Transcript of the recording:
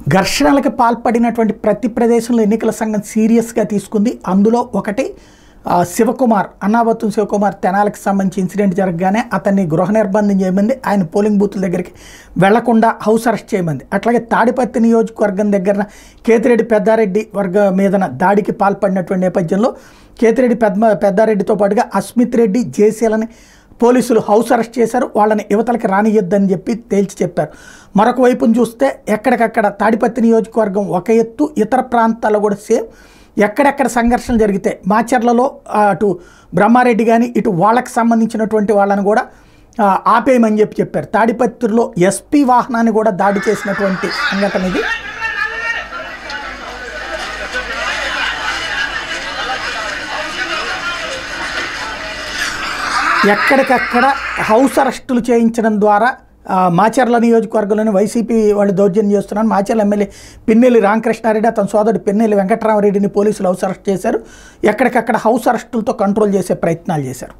ఘర్షణలకు పాల్పడినటువంటి ప్రతి ప్రదేశంలో ఎన్నికల సంఘం సీరియస్గా తీసుకుంది. అందులో ఒకటి శివకుమార్, అన్నాబత్తుని శివకుమార్ తెనాలకు సంబంధించి ఇన్సిడెంట్ జరగగానే అతన్ని గృహ నిర్బంధం చేయమంది, ఆయన పోలింగ్ బూత్ల దగ్గరికి వెళ్లకుండా హౌస్ అరెస్ట్ చేయమంది. అట్లాగే తాడిపత్రి నియోజకవర్గం దగ్గర కేతిరెడ్డి పెద్దారెడ్డి వర్గ మీదన దాడికి పాల్పడినటువంటి నేపథ్యంలో కేతిరెడ్డి పెద్దారెడ్డితో పాటుగా అస్మిత్ రెడ్డి, జేసీలని పోలీసులు హౌస్ అరెస్ట్ చేశారు. వాళ్ళని యువతలకి రానియొద్దని చెప్పి తేల్చి చెప్పారు. మరొక వైపును చూస్తే ఎక్కడికక్కడ తాడిపత్రి నియోజకవర్గం ఒక ఎత్తు, ఇతర ప్రాంతాల్లో కూడా సేమ్. ఎక్కడెక్కడ సంఘర్షణలు జరిగితే మాచర్లలో అటు బ్రహ్మారెడ్డి కానీ ఇటు వాళ్ళకి సంబంధించినటువంటి వాళ్ళని కూడా ఆపేయమని చెప్పారు. తాడిపత్రిలో ఎస్పీ వాహనాన్ని కూడా దాడి చేసినటువంటి సంఘటన ఇది. ఎక్కడికక్కడ హౌస్ అరెస్టులు చేయించడం ద్వారా మాచర్ల నియోజకవర్గంలోని వైసీపీ వాళ్ళు దౌర్జన్యం చేస్తున్నారు. మాచర్ల ఎమ్మెల్యే పిన్నెల్లి రామకృష్ణారెడ్డి, అతని సోదరుడు పిన్నెల్లి వెంకటరామరెడ్డిని పోలీసులు హౌస్ అరెస్ట్ చేశారు. ఎక్కడికక్కడ హౌస్ అరెస్టులతో కంట్రోల్ చేసే ప్రయత్నాలు చేశారు.